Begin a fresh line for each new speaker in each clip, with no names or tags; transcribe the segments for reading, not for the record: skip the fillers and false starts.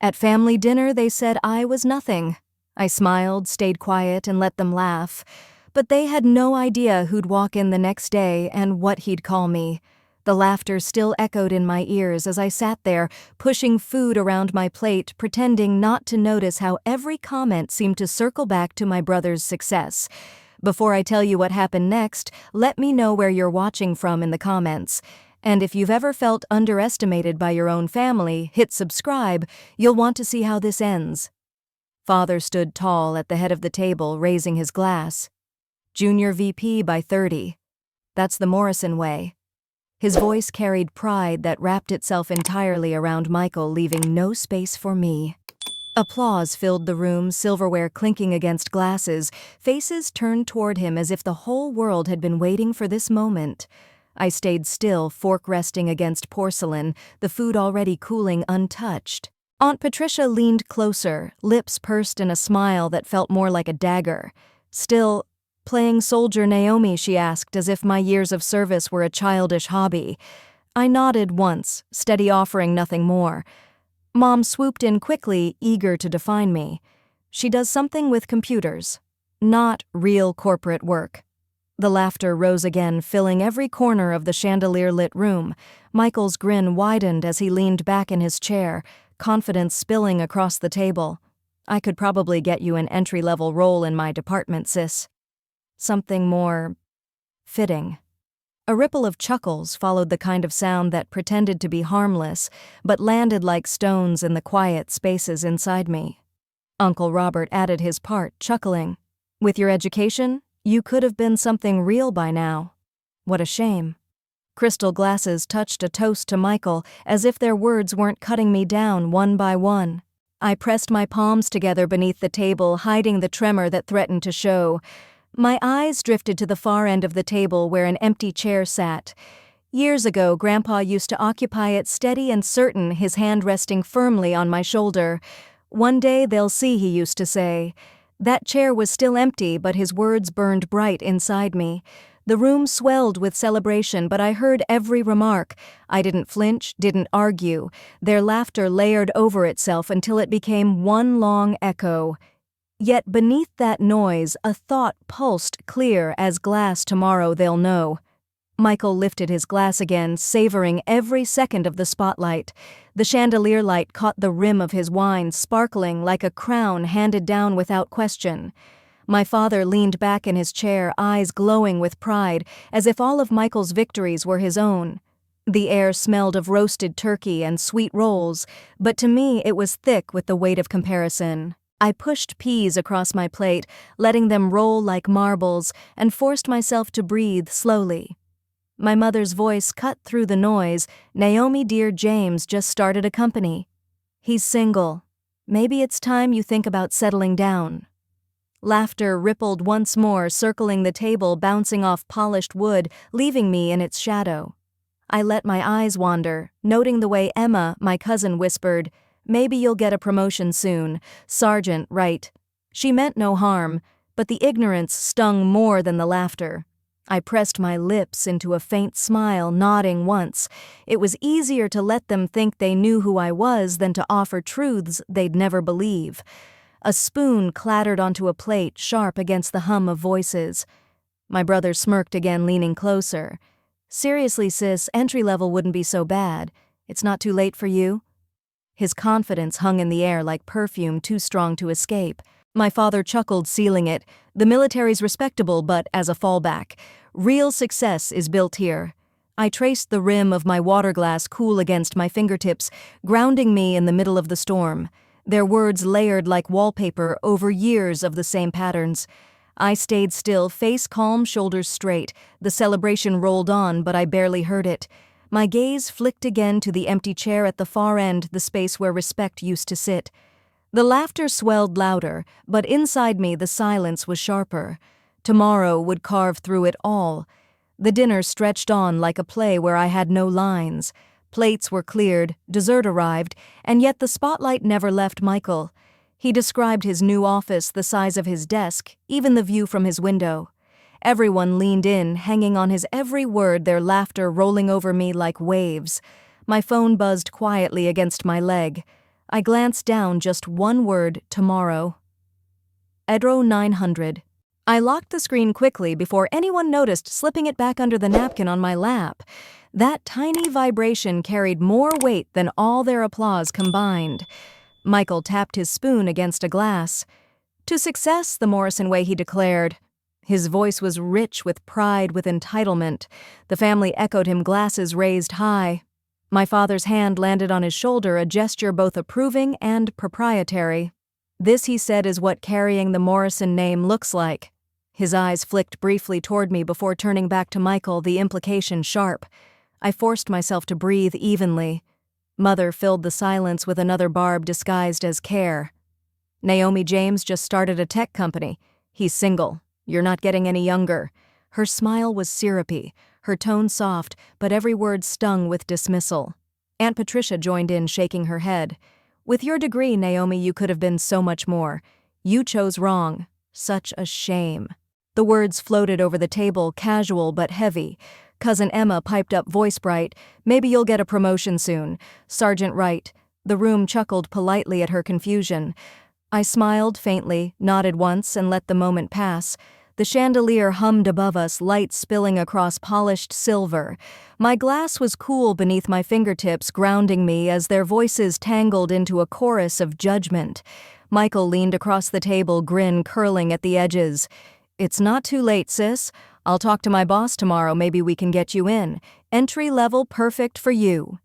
At family dinner, they said I was nothing. I smiled, stayed quiet, and let them laugh. But they had no idea who'd walk in the next day and what he'd call me. The laughter still echoed in my ears as I sat there, pushing food around my plate, pretending not to notice how every comment seemed to circle back to my brother's success. Before I tell you what happened next, let me know where you're watching from in the comments. And if you've ever felt underestimated by your own family, hit subscribe. You'll want to see how this ends. Father stood tall at the head of the table, raising his glass. Junior VP by 30. That's the Morrison way. His voice carried pride that wrapped itself entirely around Michael, leaving no space for me. Applause filled the room, silverware clinking against glasses, faces turned toward him as if the whole world had been waiting for this moment. I stayed still, fork resting against porcelain, the food already cooling untouched. Aunt Patricia leaned closer, lips pursed in a smile that felt more like a dagger. "Still playing soldier, Naomi?" she asked, as if my years of service were a childish hobby. I nodded once, steady offering nothing more. Mom swooped in quickly, eager to define me. "She does something with computers. Not real corporate work." The laughter rose again, filling every corner of the chandelier-lit room. Michael's grin widened as he leaned back in his chair, confidence spilling across the table. "I could probably get you an entry-level role in my department, sis. Something more fitting." A ripple of chuckles followed the kind of sound that pretended to be harmless, but landed like stones in the quiet spaces inside me. Uncle Robert added his part, chuckling. "With your education, you could have been something real by now. What a shame." Crystal glasses touched a toast to Michael, as if their words weren't cutting me down one by one. I pressed my palms together beneath the table, hiding the tremor that threatened to show. My eyes drifted to the far end of the table where an empty chair sat. Years ago, Grandpa used to occupy it, steady and certain, his hand resting firmly on my shoulder. "One day they'll see," he used to say. That chair was still empty, but his words burned bright inside me. The room swelled with celebration, but I heard every remark. I didn't flinch, didn't argue. Their laughter layered over itself until it became one long echo. Yet beneath that noise, a thought pulsed clear as glass. "Tomorrow they'll know." Michael lifted his glass again, savoring every second of the spotlight. The chandelier light caught the rim of his wine, sparkling like a crown handed down without question. My father leaned back in his chair, eyes glowing with pride, as if all of Michael's victories were his own. The air smelled of roasted turkey and sweet rolls, but to me it was thick with the weight of comparison. I pushed peas across my plate, letting them roll like marbles, and forced myself to breathe slowly. My mother's voice cut through the noise. "Naomi, dear, James just started a company. He's single. Maybe it's time you think about settling down." Laughter rippled once more, circling the table, bouncing off polished wood, leaving me in its shadow. I let my eyes wander, noting the way Emma, my cousin, whispered, "Maybe you'll get a promotion soon. Sergeant, right." She meant no harm, but the ignorance stung more than the laughter. I pressed my lips into a faint smile, nodding once. It was easier to let them think they knew who I was than to offer truths they'd never believe. A spoon clattered onto a plate, sharp against the hum of voices. My brother smirked again, leaning closer. "Seriously, sis, entry-level wouldn't be so bad. It's not too late for you?" His confidence hung in the air like perfume too strong to escape. My father chuckled, sealing it. "The military's respectable, but as a fallback. Real success is built here." I traced the rim of my water glass cool against my fingertips, grounding me in the middle of the storm. Their words layered like wallpaper over years of the same patterns. I stayed still, face calm, shoulders straight. The celebration rolled on, but I barely heard it. My gaze flicked again to the empty chair at the far end, the space where respect used to sit. The laughter swelled louder, but inside me the silence was sharper. Tomorrow would carve through it all. The dinner stretched on like a play where I had no lines. Plates were cleared, dessert arrived, and yet the spotlight never left Michael. He described his new office, the size of his desk, even the view from his window. Everyone leaned in, hanging on his every word, their laughter rolling over me like waves. My phone buzzed quietly against my leg. I glanced down, just one word: tomorrow. Edro 900. I locked the screen quickly before anyone noticed, slipping it back under the napkin on my lap. That tiny vibration carried more weight than all their applause combined. Michael tapped his spoon against a glass. "To success," the Morrison way, he declared. His voice was rich with pride, with entitlement. The family echoed him, glasses raised high. My father's hand landed on his shoulder, a gesture both approving and proprietary. "This," he said, "is what carrying the Morrison name looks like." His eyes flicked briefly toward me before turning back to Michael, the implication sharp. I forced myself to breathe evenly. Mother filled the silence with another barb disguised as care. "Naomi James just started a tech company. He's single. You're not getting any younger." Her smile was syrupy, her tone soft, but every word stung with dismissal. Aunt Patricia joined in, shaking her head. "With your degree, Naomi, you could have been so much more. You chose wrong. Such a shame." The words floated over the table, casual but heavy. Cousin Emma piped up, voice bright, "Maybe you'll get a promotion soon. Sergeant Wright." The room chuckled politely at her confusion. I smiled faintly, nodded once, and let the moment pass. The chandelier hummed above us, light spilling across polished silver. My glass was cool beneath my fingertips, grounding me as their voices tangled into a chorus of judgment. Michael leaned across the table, grin curling at the edges. "It's not too late, sis. I'll talk to my boss tomorrow, maybe we can get you in. Entry level, perfect for you."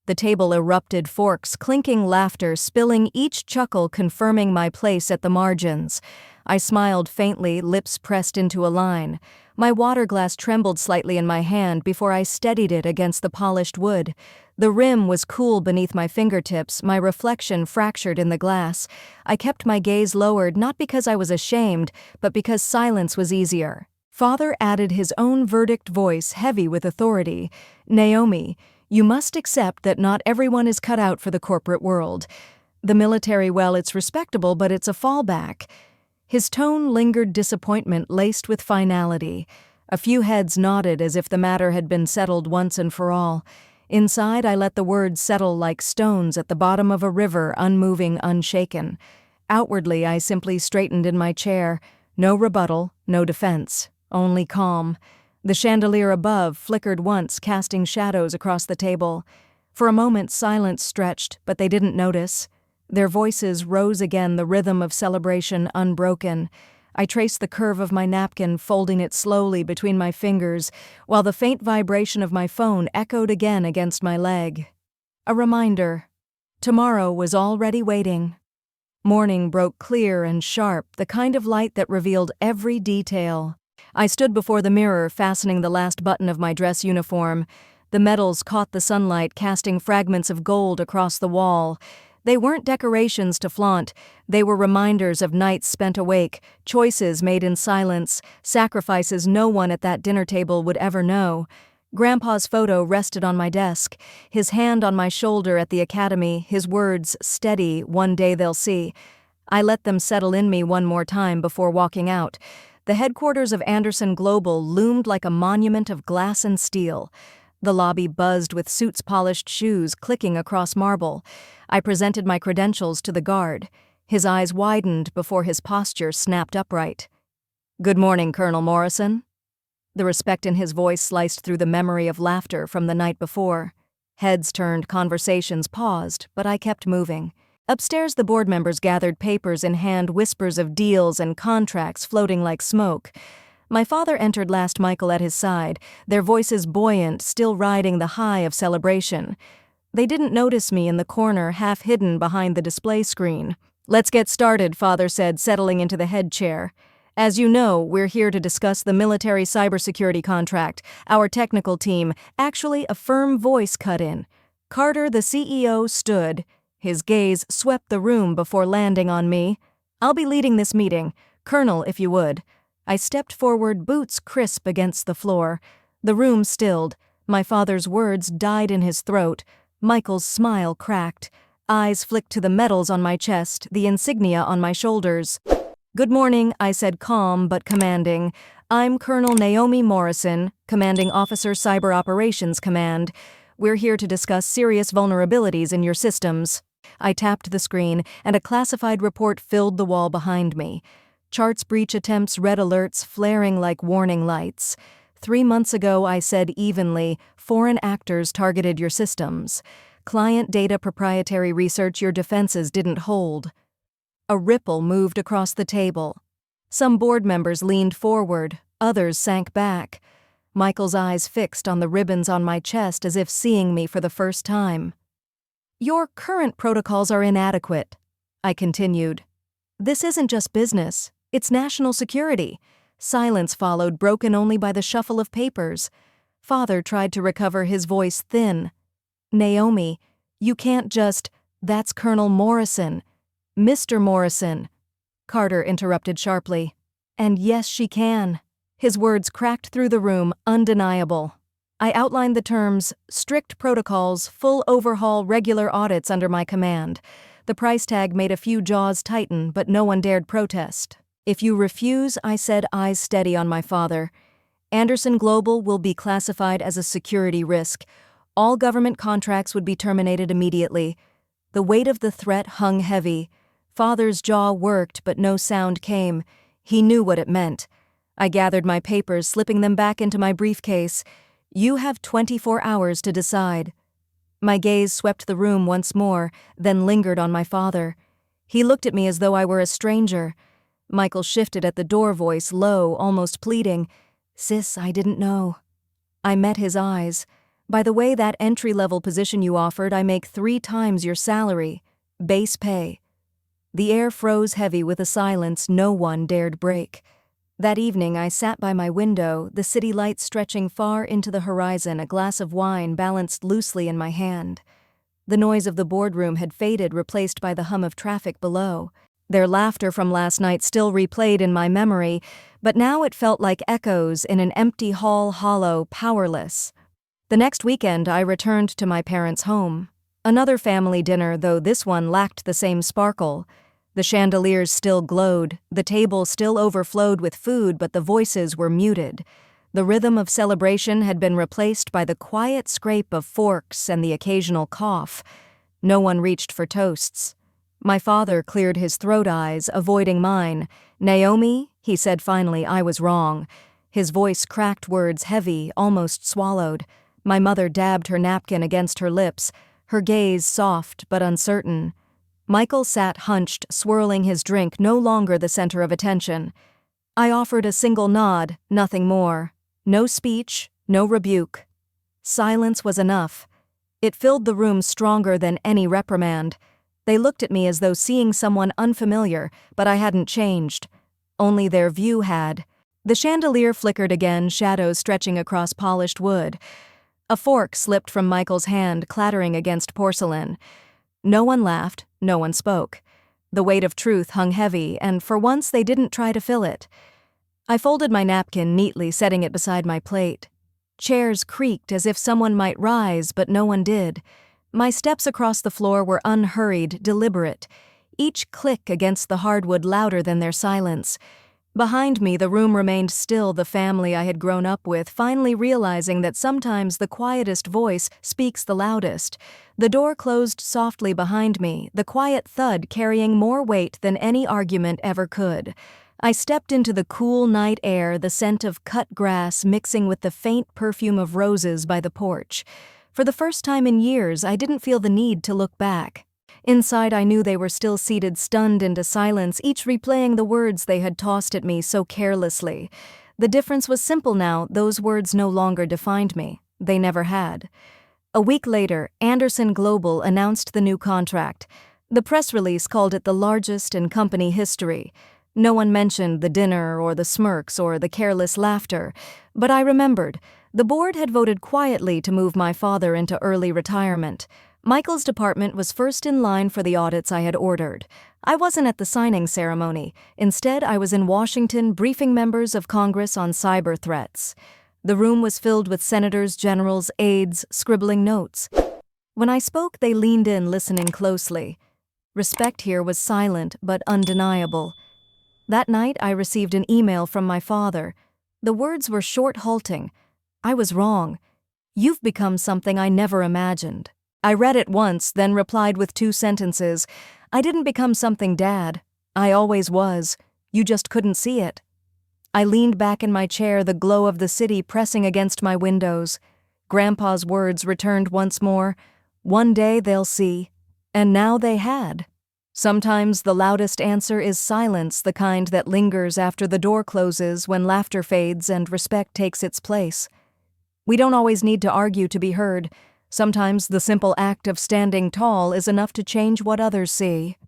The table erupted, forks, clinking laughter, spilling, each chuckle confirming my place at the margins. I smiled faintly, lips pressed into a line. My water glass trembled slightly in my hand before I steadied it against the polished wood. The rim was cool beneath my fingertips, my reflection fractured in the glass. I kept my gaze lowered, not because I was ashamed, but because silence was easier. Father added his own verdict, voice heavy with authority. "Naomi, you must accept that not everyone is cut out for the corporate world. The military, well, it's respectable, but it's a fallback." His tone lingered disappointment laced with finality. A few heads nodded as if the matter had been settled once and for all. Inside, I let the words settle like stones at the bottom of a river, unmoving, unshaken. Outwardly, I simply straightened in my chair. No rebuttal, no defense, only calm. The chandelier above flickered once, casting shadows across the table. For a moment, silence stretched, but they didn't notice. Their voices rose again, the rhythm of celebration unbroken. I traced the curve of my napkin, folding it slowly between my fingers, while the faint vibration of my phone echoed again against my leg. A reminder. Tomorrow was already waiting. Morning broke clear and sharp, the kind of light that revealed every detail. I stood before the mirror, fastening the last button of my dress uniform. The metals caught the sunlight, casting fragments of gold across the wall. They weren't decorations to flaunt. They were reminders of nights spent awake, choices made in silence, sacrifices no one at that dinner table would ever know. Grandpa's photo rested on my desk, his hand on my shoulder at the academy, his words steady, "One day they'll see." I let them settle in me one more time before walking out. The headquarters of Anderson Global loomed like a monument of glass and steel. The lobby buzzed with suits, polished shoes clicking across marble. I presented my credentials to the guard. His eyes widened before his posture snapped upright. "Good morning, Colonel Morrison." The respect in his voice sliced through the memory of laughter from the night before. Heads turned, conversations paused, but I kept moving. Upstairs, the board members gathered, papers in hand, whispers of deals and contracts floating like smoke. My father entered last, Michael at his side, their voices buoyant, still riding the high of celebration. They didn't notice me in the corner, half hidden behind the display screen. "Let's get started," Father said, settling into the head chair. "As you know, we're here to discuss the military cybersecurity contract. Our technical team," actually a firm voice cut in. Carter, the CEO, stood. His gaze swept the room before landing on me. "I'll be leading this meeting. Colonel, if you would." I stepped forward, boots crisp against the floor. The room stilled. My father's words died in his throat. Michael's smile cracked. Eyes flicked to the medals on my chest, the insignia on my shoulders. "Good morning," I said, calm but commanding. "I'm Colonel Naomi Morrison, Commanding Officer, Cyber Operations Command. We're here to discuss serious vulnerabilities in your systems." I tapped the screen, and a classified report filled the wall behind me. Charts breach attempts, red alerts flaring like warning lights. 3 months ago, I said evenly, foreign actors targeted your systems. Client data proprietary research your defenses didn't hold. A ripple moved across the table. Some board members leaned forward, others sank back. Michael's eyes fixed on the ribbons on my chest as if seeing me for the first time. Your current protocols are inadequate, I continued. This isn't just business, it's national security. Silence followed, broken only by the shuffle of papers. Father tried to recover, his voice thin. Naomi, you can't just, that's Colonel Morrison. Mr. Morrison. Carter interrupted sharply. And yes, she can. His words cracked through the room, undeniable. I outlined the terms, strict protocols, full overhaul, regular audits under my command. The price tag made a few jaws tighten, but no one dared protest. If you refuse, I said, eyes steady on my father, Anderson Global will be classified as a security risk. All government contracts would be terminated immediately. The weight of the threat hung heavy. Father's jaw worked, but no sound came. He knew what it meant. I gathered my papers, slipping them back into my briefcase. You have 24 hours to decide. My gaze swept the room once more, then lingered on my father. He looked at me as though I were a stranger. Michael shifted at the door, voice low, almost pleading. Sis, I didn't know. I met his eyes. By the way, that entry-level position you offered, I make 3 times your salary. Base pay. The air froze heavy with a silence no one dared break. That evening I sat by my window, the city lights stretching far into the horizon, a glass of wine balanced loosely in my hand. The noise of the boardroom had faded, replaced by the hum of traffic below. Their laughter from last night still replayed in my memory, but now it felt like echoes in an empty hall, hollow, powerless. The next weekend I returned to my parents' home. Another family dinner, though this one lacked the same sparkle. The chandeliers still glowed, the table still overflowed with food, but the voices were muted. The rhythm of celebration had been replaced by the quiet scrape of forks and the occasional cough. No one reached for toasts. My father cleared his throat eyes, avoiding mine. Naomi, he said finally, I was wrong. His voice cracked, words heavy, almost swallowed. My mother dabbed her napkin against her lips, her gaze soft but uncertain. Michael sat hunched, swirling his drink, no longer the center of attention. I offered a single nod, nothing more. No speech, no rebuke. Silence was enough. It filled the room stronger than any reprimand. They looked at me as though seeing someone unfamiliar, but I hadn't changed. Only their view had. The chandelier flickered again, shadows stretching across polished wood. A fork slipped from Michael's hand, clattering against porcelain. No one laughed, no one spoke. The weight of truth hung heavy, and for once they didn't try to fill it. I folded my napkin neatly, setting it beside my plate. Chairs creaked as if someone might rise, but no one did. My steps across the floor were unhurried, deliberate, each click against the hardwood louder than their silence. Behind me, the room remained still, the family I had grown up with, finally realizing that sometimes the quietest voice speaks the loudest. The door closed softly behind me, the quiet thud carrying more weight than any argument ever could. I stepped into the cool night air, the scent of cut grass mixing with the faint perfume of roses by the porch. For the first time in years, I didn't feel the need to look back. Inside, I knew they were still seated, stunned into silence, each replaying the words they had tossed at me so carelessly. The difference was simple now, those words no longer defined me. They never had. A week later, Anderson Global announced the new contract. The press release called it the largest in company history. No one mentioned the dinner or the smirks or the careless laughter, but I remembered. The board had voted quietly to move my father into early retirement. Michael's department was first in line for the audits I had ordered. I wasn't at the signing ceremony. Instead, I was in Washington briefing members of Congress on cyber threats. The room was filled with senators, generals, aides, scribbling notes. When I spoke, they leaned in, listening closely. Respect here was silent but undeniable. That night, I received an email from my father. The words were short, halting. I was wrong. You've become something I never imagined. I read it once, then replied with 2 sentences. I didn't become something, Dad. I always was. You just couldn't see it. I leaned back in my chair, the glow of the city pressing against my windows. Grandpa's words returned once more. One day they'll see. And now they had. Sometimes the loudest answer is silence, the kind that lingers after the door closes when laughter fades and respect takes its place. We don't always need to argue to be heard. Sometimes the simple act of standing tall is enough to change what others see.